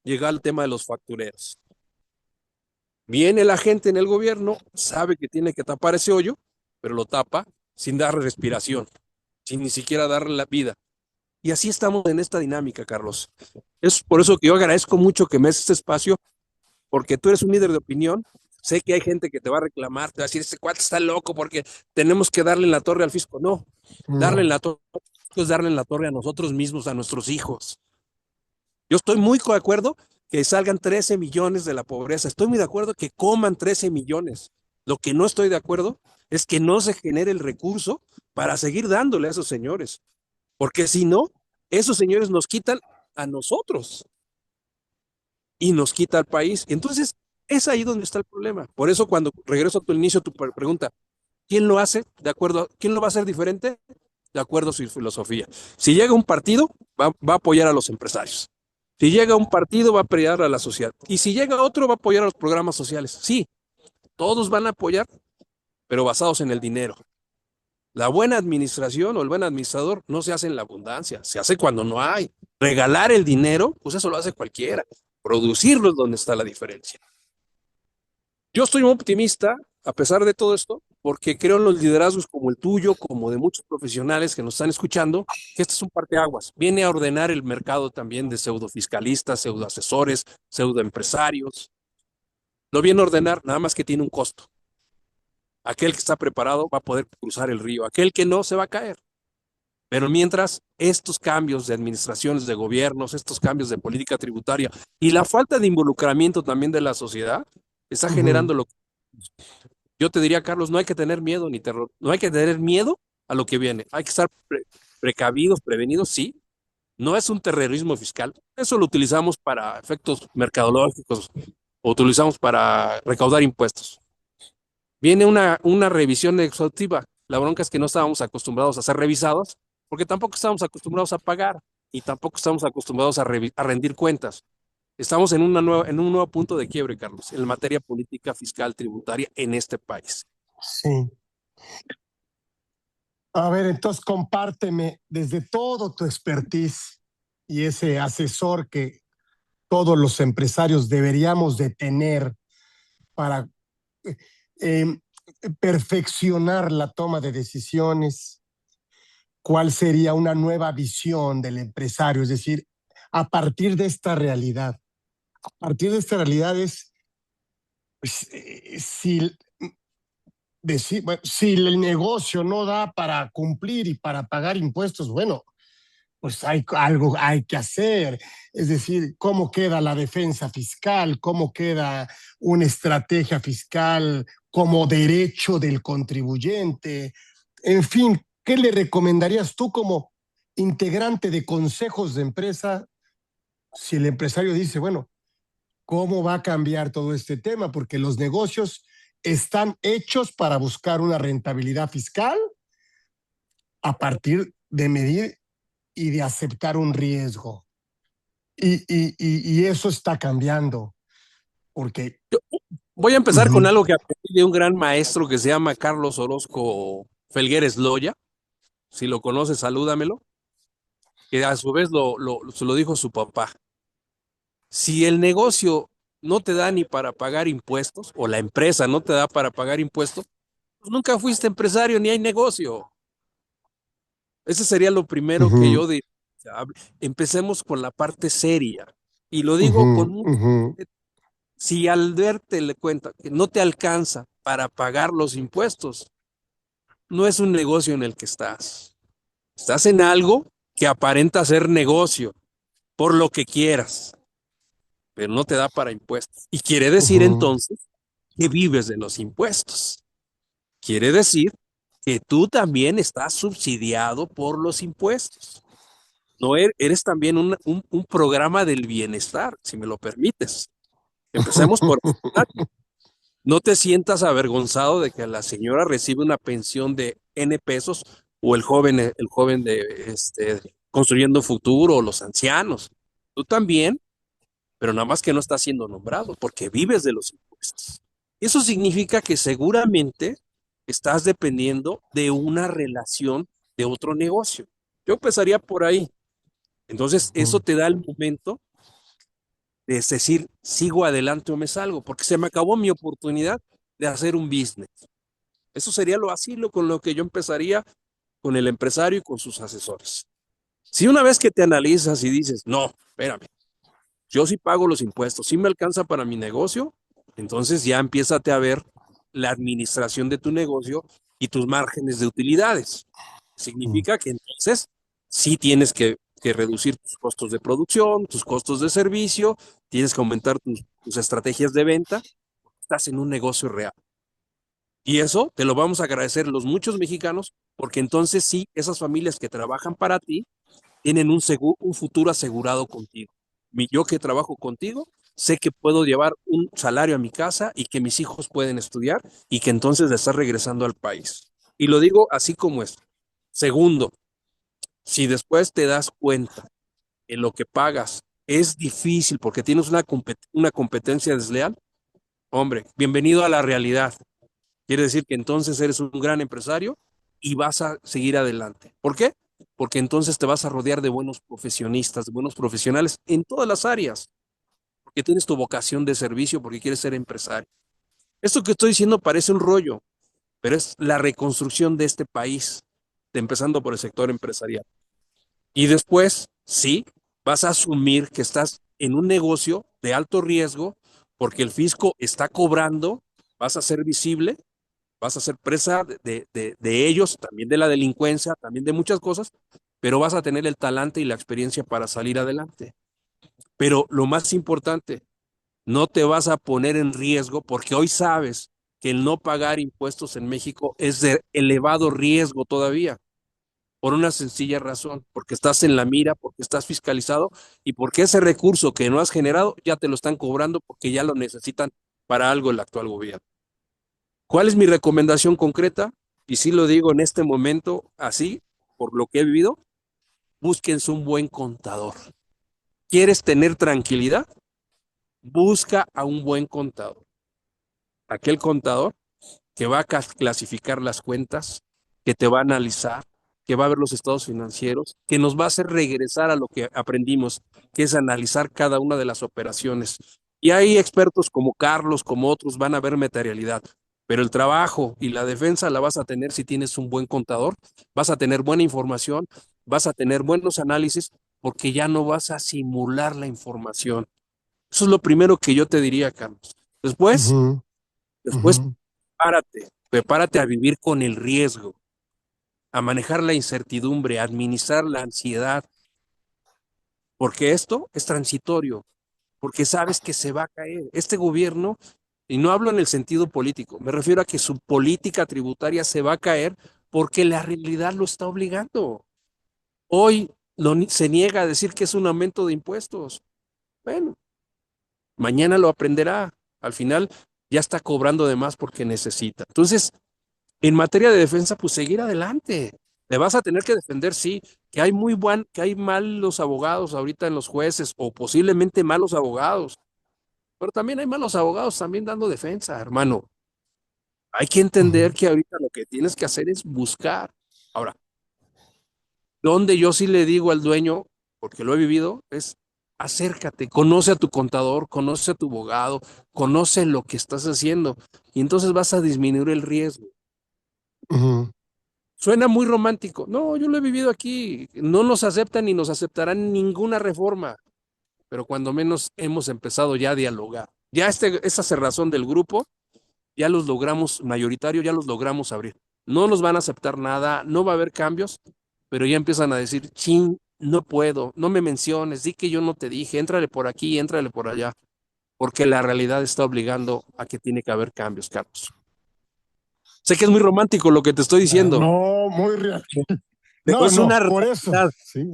llegó el tema de los factureros. Viene la gente en el gobierno, sabe que tiene que tapar ese hoyo, pero lo tapa sin darle respiración, sin ni siquiera darle la vida. Y así estamos en esta dinámica, Carlos. Es por eso que yo agradezco mucho que me des este espacio, porque tú eres un líder de opinión. Sé que hay gente que te va a reclamar, te va a decir, este cuate está loco porque tenemos que darle en la torre al fisco. No, darle en No. la torre es darle en la torre a nosotros mismos, a nuestros hijos. Yo estoy muy de acuerdo que salgan 13 millones de la pobreza. Estoy muy de acuerdo que coman 13 millones. Lo que no estoy de acuerdo es que no se genere el recurso para seguir dándole a esos señores. Porque si no, esos señores nos quitan a nosotros y nos quita al país. Entonces, es ahí donde está el problema. Por eso, cuando regreso a tu inicio, tu pregunta, ¿quién lo hace? ¿De acuerdo? ¿Quién lo va a hacer diferente? De acuerdo a su filosofía. Si llega un partido, va a apoyar a los empresarios. Si llega un partido, va a apoyar a la sociedad. Y si llega otro, va a apoyar a los programas sociales. Sí, todos van a apoyar, pero basados en el dinero. La buena administración o el buen administrador no se hace en la abundancia, se hace cuando no hay. Regalar el dinero, pues eso lo hace cualquiera. Producirlo es donde está la diferencia. Yo estoy muy optimista, a pesar de todo esto, porque creo en los liderazgos como el tuyo, como de muchos profesionales que nos están escuchando, que este es un parteaguas. Viene a ordenar el mercado también de pseudofiscalistas, pseudoasesores, pseudoempresarios. Lo viene a ordenar, nada más que tiene un costo. Aquel que está preparado va a poder cruzar el río, aquel que no se va a caer. Pero mientras estos cambios de administraciones, de gobiernos, estos cambios de política tributaria y la falta de involucramiento también de la sociedad, está Ujú. generando lo que yo te diría, Carlos, no hay que tener miedo ni terror, no hay que tener miedo a lo que viene, hay que estar precavidos, prevenidos, sí, no es un terrorismo fiscal, eso lo utilizamos para efectos mercadológicos o utilizamos para recaudar impuestos. Viene una revisión exhaustiva. La bronca es que no estábamos acostumbrados a ser revisados, porque tampoco estamos acostumbrados a pagar y tampoco estamos acostumbrados a rendir cuentas. Estamos en un nuevo punto de quiebre, Carlos, en materia política, fiscal, tributaria en este país. Sí. A ver, entonces compárteme desde todo tu expertise y ese asesor que todos los empresarios deberíamos de tener para eh, perfeccionar la toma de decisiones. cuál sería una nueva visión del empresario, es decir, a partir de esta realidad. A partir de esta realidad es, pues, si, bueno, si el negocio no da para cumplir y para pagar impuestos, bueno, pues hay algo hay que hacer. Es decir, cómo queda la defensa fiscal, cómo queda una estrategia fiscal como derecho del contribuyente. En fin, ¿qué le recomendarías tú como integrante de consejos de empresa si el empresario dice, bueno, ¿cómo va a cambiar todo este tema? Porque los negocios están hechos para buscar una rentabilidad fiscal a partir de medir y de aceptar un riesgo. Y eso está cambiando, porque... Yo voy a empezar con Ujú, algo que aprendí de un gran maestro que se llama Carlos Orozco Felgueres Loya. Si lo conoces, salúdamelo. Que a su vez se lo dijo su papá. Si el negocio no te da ni para pagar impuestos, o la empresa no te da para pagar impuestos, pues nunca fuiste empresario ni hay negocio. Ese sería lo primero que ujú, yo diría. O sea, empecemos con la parte seria. Y lo digo con ujú, mucho. ujú, Si al verte le cuenta que no te alcanza para pagar los impuestos, no es un negocio en el que estás. Estás en algo que aparenta ser negocio, por lo que quieras, pero no te da para impuestos. Y quiere decir ujú, entonces que vives de los impuestos. Quiere decir que tú también estás subsidiado por los impuestos. No eres también un programa del bienestar, si me lo permites. Empecemos por... No te sientas avergonzado de que la señora recibe una pensión de N pesos o el joven de construyendo futuro o los ancianos. Tú también, pero nada más que no estás siendo nombrado porque vives de los impuestos. Eso significa que seguramente estás dependiendo de una relación de otro negocio. Yo empezaría por ahí. Entonces, eso ujú, te da el momento de decir, sigo adelante o me salgo, porque se me acabó mi oportunidad de hacer un business. Eso sería lo así, con lo que yo empezaría con el empresario y con sus asesores. Si una vez que te analizas y dices, no, espérame, yo sí pago los impuestos, sí me alcanza para mi negocio, entonces ya empiézate a ver la administración de tu negocio y tus márgenes de utilidades. Significa que entonces sí tienes que reducir tus costos de producción, tus costos de servicio, tienes que aumentar tus estrategias de venta, estás en un negocio real. Y eso te lo vamos a agradecer los muchos mexicanos, porque entonces sí, esas familias que trabajan para ti tienen un futuro asegurado contigo. Yo que trabajo contigo, sé que puedo llevar un salario a mi casa y que mis hijos pueden estudiar y que entonces le estás regresando al país. Y lo digo así como es. Segundo, si después te das cuenta que lo que pagas es difícil porque tienes una competencia desleal, hombre, bienvenido a la realidad. Quiere decir que entonces eres un gran empresario y vas a seguir adelante. ¿Por qué? Porque entonces te vas a rodear de buenos profesionistas, de buenos profesionales en todas las áreas, porque tienes tu vocación de servicio, porque quieres ser empresario. Esto que estoy diciendo parece un rollo, pero es la reconstrucción de este país, empezando por el sector empresarial. Y después, sí, vas a asumir que estás en un negocio de alto riesgo, porque el fisco está cobrando, vas a ser visible, vas a ser presa de ellos, también de la delincuencia, también de muchas cosas, pero vas a tener el talante y la experiencia para salir adelante. Pero lo más importante, no te vas a poner en riesgo porque hoy sabes que el no pagar impuestos en México es de elevado riesgo todavía, por una sencilla razón, porque estás en la mira, porque estás fiscalizado y porque ese recurso que no has generado ya te lo están cobrando porque ya lo necesitan para algo el actual gobierno. ¿Cuál es mi recomendación concreta? Y sí lo digo en este momento, así, por lo que he vivido, búsquense un buen contador. ¿Quieres tener tranquilidad? Busca a un buen contador. Aquel contador que va a clasificar las cuentas, que te va a analizar, que va a ver los estados financieros, que nos va a hacer regresar a lo que aprendimos, que es analizar cada una de las operaciones. Y hay expertos como Carlos, como otros, van a ver materialidad. pero el trabajo y la defensa la vas a tener si tienes un buen contador, vas a tener buena información, vas a tener buenos análisis, porque ya no vas a simular la información. Eso es lo primero que yo te diría, Carlos. Después, Ujú, después, ujú, prepárate a vivir con el riesgo, a manejar la incertidumbre, a administrar la ansiedad, porque esto es transitorio, porque sabes que se va a caer. Este gobierno, y no hablo en el sentido político, me refiero a que su política tributaria se va a caer porque la realidad lo está obligando. Hoy se niega a decir que es un aumento de impuestos. Bueno, mañana lo aprenderá. Al final ya está cobrando de más porque necesita. Entonces, en materia de defensa, pues seguir adelante. Te vas a tener que defender, sí, que hay malos abogados ahorita en los jueces o posiblemente malos abogados, pero también hay malos abogados también dando defensa, hermano. Hay que entender ujú, que ahorita lo que tienes que hacer es buscar. Ahora, donde yo sí le digo al dueño, porque lo he vivido, es acércate, conoce a tu contador, conoce a tu abogado, conoce lo que estás haciendo y entonces vas a disminuir el riesgo. ujú. Suena muy romántico. No, yo lo he vivido aquí. No nos aceptan ni nos aceptarán ninguna reforma, pero cuando menos hemos empezado ya a dialogar. Ya esa cerrazón del grupo, ya los logramos, mayoritario, ya los logramos abrir. No nos van a aceptar nada, no va a haber cambios, pero ya empiezan a decir, chin, no puedo, no me menciones, di que yo no te dije, éntrale por aquí, éntrale por allá, porque la realidad está obligando a que tiene que haber cambios, Carlos. Sé que es muy romántico lo que te estoy diciendo, No, muy real. pero No, es una no, por eso, realidad. sí.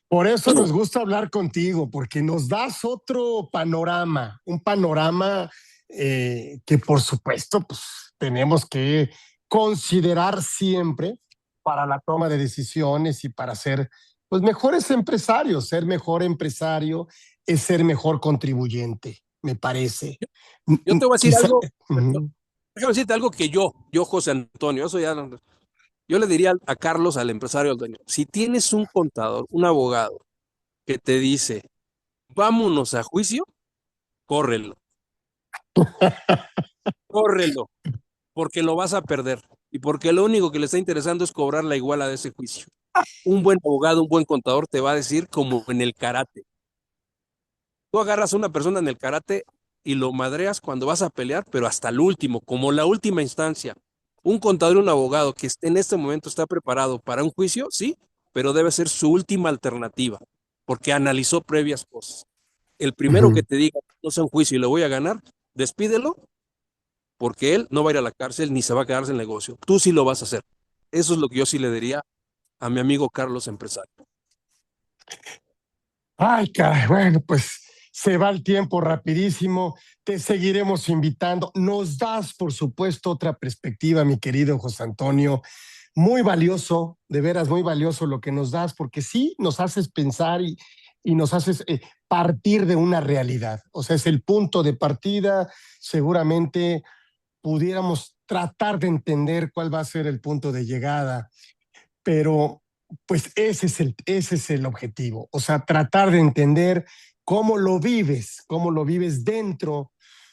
Por eso nos gusta hablar contigo, porque nos das otro panorama, un panorama que por supuesto pues, tenemos que considerar siempre para la toma de decisiones y para ser pues, mejores empresarios. Ser mejor empresario es ser mejor contribuyente, me parece. Yo te voy a decir Quizá. algo, Ujú. déjame decirte algo que yo, José Antonio, eso ya, yo le diría a Carlos, al empresario, al dueño, si tienes un contador, un abogado que te dice, vámonos a juicio, córrelo, córrelo, porque lo vas a perder y porque lo único que le está interesando es cobrar la iguala de ese juicio. Un buen abogado, un buen contador te va a decir como en el karate. Tú agarras a una persona en el karate y lo madreas cuando vas a pelear, pero hasta el último, como la última instancia. Un contador y un abogado que en este momento está preparado para un juicio, sí, pero debe ser su última alternativa, porque analizó previas cosas. El primero que Ujú. te diga, no sea un juicio y lo voy a ganar, despídelo, porque él no va a ir a la cárcel ni se va a quedarse en el negocio. Tú sí lo vas a hacer. Eso es lo que yo sí le diría a mi amigo Carlos, empresario. Ay, caray, bueno, pues se va el tiempo rapidísimo, te seguiremos invitando. Nos das, por supuesto, otra perspectiva, mi querido José Antonio. Muy valioso, de veras, muy valioso lo que nos das, porque sí nos haces pensar y nos haces partir de una realidad. O sea, es el punto de partida. Seguramente pudiéramos tratar de entender cuál va a ser el punto de llegada, pero pues ese es el objetivo, o sea, tratar de entender cómo lo vives dentro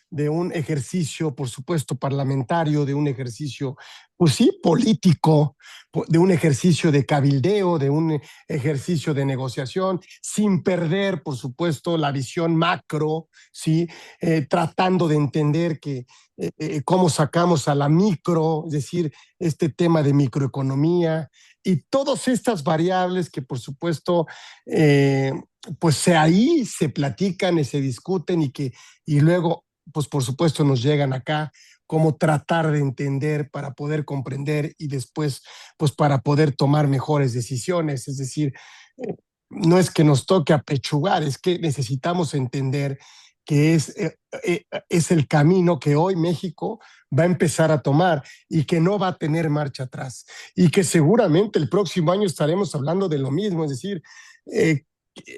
de un ejercicio, por supuesto, parlamentario, de un ejercicio, pues sí, político, de un ejercicio de cabildeo, de un ejercicio de negociación, sin perder, por supuesto, la visión macro, sí, tratando de entender que cómo sacamos a la micro, es decir, este tema de microeconomía, y todas estas variables que por supuesto pues ahí se platican y se discuten y luego pues por supuesto nos llegan acá cómo tratar de entender para poder comprender y después pues para poder tomar mejores decisiones, es decir, no es que nos toque apechugar, es que necesitamos entender que es el camino que hoy México va a empezar a tomar y que no va a tener marcha atrás y que seguramente el próximo año estaremos hablando de lo mismo, es decir, eh,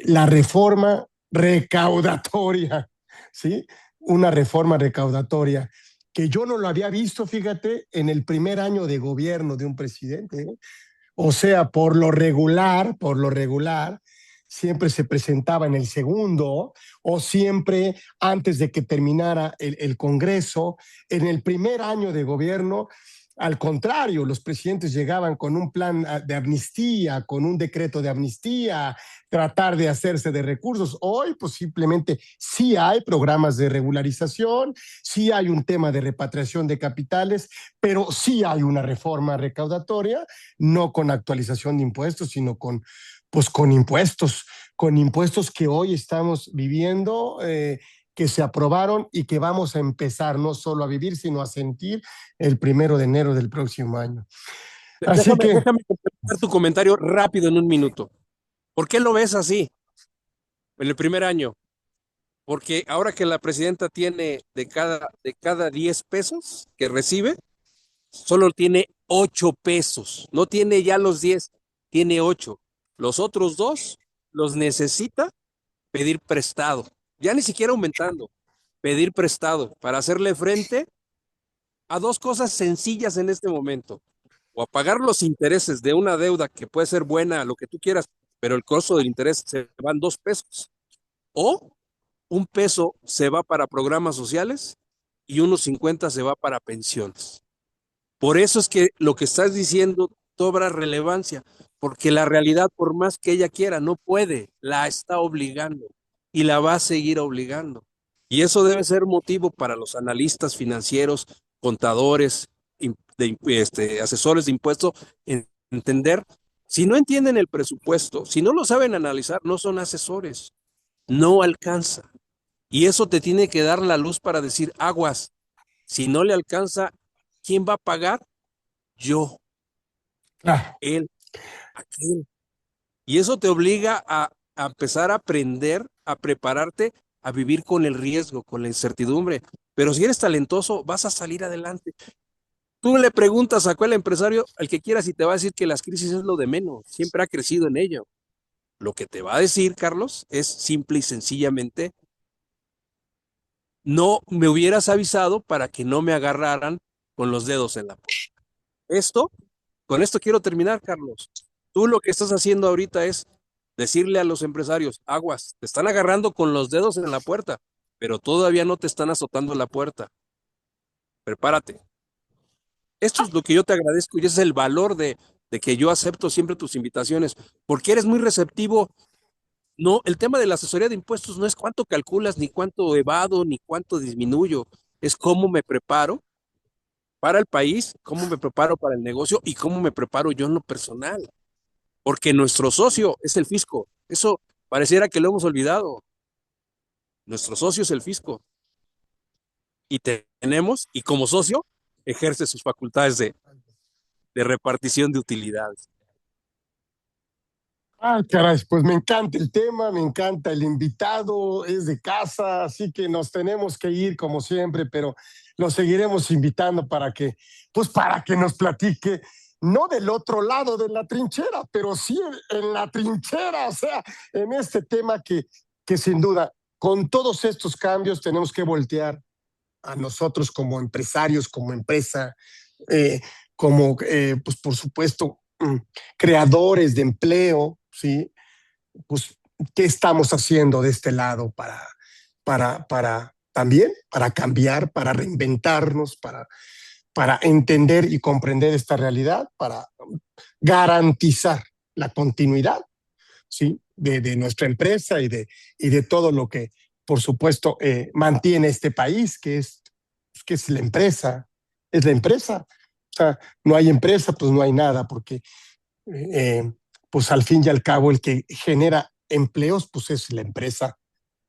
la reforma recaudatoria, ¿sí? Una reforma recaudatoria que yo no lo había visto, fíjate, en el primer año de gobierno de un presidente, ¿eh? O sea, por lo regular, siempre se presentaba en el segundo o siempre antes de que terminara el Congreso. En el primer año de gobierno, al contrario, los presidentes llegaban con un plan de amnistía, con un decreto de amnistía, tratar de hacerse de recursos. Hoy, pues simplemente sí hay programas de regularización, sí hay un tema de repatriación de capitales, pero sí hay una reforma recaudatoria, no con actualización de impuestos, sino pues con impuestos que hoy estamos viviendo, que se aprobaron y que vamos a empezar no solo a vivir, sino a sentir el 1 de enero del próximo año. Así Déjame, que, déjame completar tu comentario rápido en un minuto. ¿Por qué lo ves así en el primer año? Porque ahora que la presidenta tiene de cada 10 pesos que recibe, solo tiene 8 pesos. No tiene ya los 10, tiene 8. Los otros 2 los necesita pedir prestado. Ya ni siquiera aumentando, pedir prestado para hacerle frente a dos cosas sencillas en este momento. O a pagar los intereses de una deuda que puede ser buena, lo que tú quieras, pero el costo del interés se van 2 pesos. O 1 peso se va para programas sociales y unos 50 se va para pensiones. Por eso es que lo que estás diciendo cobra relevancia, porque la realidad, por más que ella quiera, no puede, la está obligando y la va a seguir obligando. Y eso debe ser motivo para los analistas financieros, contadores, asesores de impuestos, entender, si no entienden el presupuesto, si no lo saben analizar, no son asesores, no alcanza. Y eso te tiene que dar la luz para decir, aguas, si no le alcanza, ¿quién va a pagar? Yo, ah, él, aquel. Y eso te obliga a empezar a aprender, a prepararte, a vivir con el riesgo, con la incertidumbre. Pero si eres talentoso, vas a salir adelante. Tú le preguntas a cuál empresario, al que quieras, y te va a decir que las crisis es lo de menos. Siempre ha crecido en ello. Lo que te va a decir, Carlos, es simple y sencillamente, no me hubieras avisado para que no me agarraran con los dedos en la puerta. Esto, con esto quiero terminar, Carlos. Tú lo que estás haciendo ahorita es decirle a los empresarios, aguas, te están agarrando con los dedos en la puerta, pero todavía no te están azotando la puerta. Prepárate. Esto es lo que yo te agradezco y ese es el valor de que yo acepto siempre tus invitaciones, porque eres muy receptivo. No, el tema de la asesoría de impuestos no es cuánto calculas, ni cuánto evado, ni cuánto disminuyo, es cómo me preparo para el país, cómo me preparo para el negocio y cómo me preparo yo en lo personal, porque nuestro socio es el fisco. Eso pareciera que lo hemos olvidado. Nuestro socio es el fisco y tenemos, y como socio, ejerce sus facultades de repartición de utilidades. caray, pues me encanta el tema, me encanta el invitado, es de casa, así que nos tenemos que ir como siempre, pero lo seguiremos invitando pues para que nos platique, no del otro lado de la trinchera, pero sí en la trinchera, o sea, en este tema que sin duda, con todos estos cambios tenemos que voltear a nosotros como empresarios, como empresa, eh, pues por supuesto, creadores de empleo, ¿sí? Pues, ¿qué estamos haciendo de este lado para también, para cambiar, para reinventarnos, para entender y comprender esta realidad, para garantizar la continuidad, ¿sí? De nuestra empresa y de todo lo que, por supuesto, mantiene este país, que es la empresa, es la empresa. O sea, no hay empresa, pues no hay nada, porque eh, pues al fin y al cabo el que genera empleos, pues es la empresa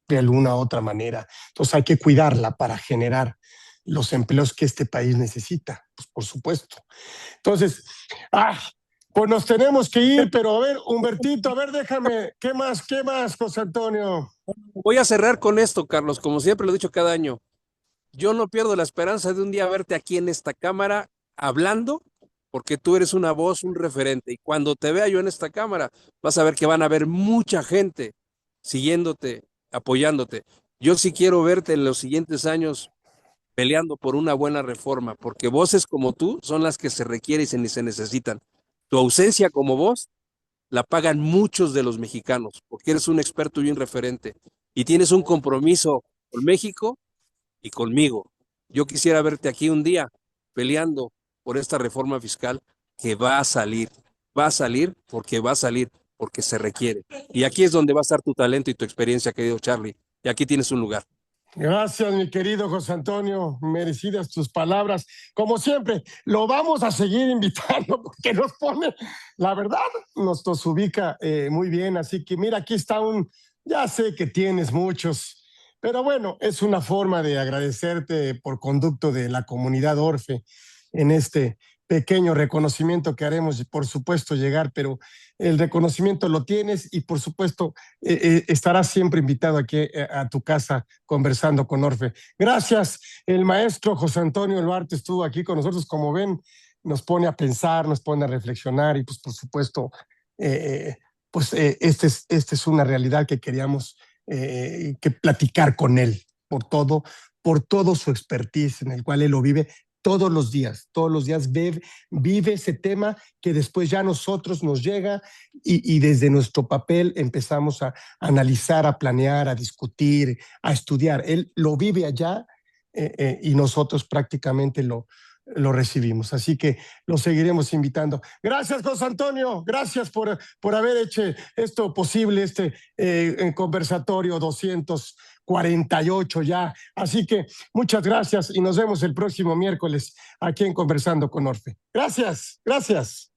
de alguna u otra manera. Entonces hay que cuidarla para generar los empleos que este país necesita, pues por supuesto. Entonces, ah, pues nos tenemos que ir, pero a ver, Humbertito, a ver, déjame, qué más, José Antonio? Voy a cerrar con esto, Carlos, como siempre lo he dicho cada año. Yo no pierdo la esperanza de un día verte aquí en esta cámara hablando, porque tú eres una voz, un referente. Y cuando te vea yo en esta cámara, vas a ver que van a haber mucha gente siguiéndote, apoyándote. Yo sí quiero verte en los siguientes años peleando por una buena reforma, porque voces como tú son las que se requieren y se necesitan. Tu ausencia como voz la pagan muchos de los mexicanos, porque eres un experto y un referente, y tienes un compromiso con México y conmigo. Yo quisiera verte aquí un día peleando por esta reforma fiscal que va a salir porque va a salir, porque se requiere. Y aquí es donde va a estar tu talento y tu experiencia, querido Charlie. Y aquí tienes un lugar. Gracias, mi querido José Antonio, merecidas tus palabras. Como siempre, lo vamos a seguir invitando porque nos pone, la verdad, nos ubica muy bien. Así que mira, aquí está ya sé que tienes muchos, pero bueno, es una forma de agradecerte por conducto de la comunidad Orfe en este pequeño reconocimiento que haremos y por supuesto llegar, pero el reconocimiento lo tienes y por supuesto estarás siempre invitado aquí a tu casa conversando con Orfe. Gracias, el maestro José Antonio Duarte estuvo aquí con nosotros, como ven, nos pone a pensar, nos pone a reflexionar y pues por supuesto, esta es una realidad que queríamos que platicar con él por todo su expertise en el cual él lo vive todos los días vive ese tema que después ya a nosotros nos llega y desde nuestro papel empezamos a analizar, a planear, a discutir, a estudiar. Él lo vive allá y nosotros prácticamente lo recibimos. Así que lo seguiremos invitando. Gracias, José Antonio. Gracias por haber hecho esto posible, conversatorio 248 ya. Así que muchas gracias y nos vemos el próximo miércoles aquí en Conversando con Orfe. Gracias, gracias.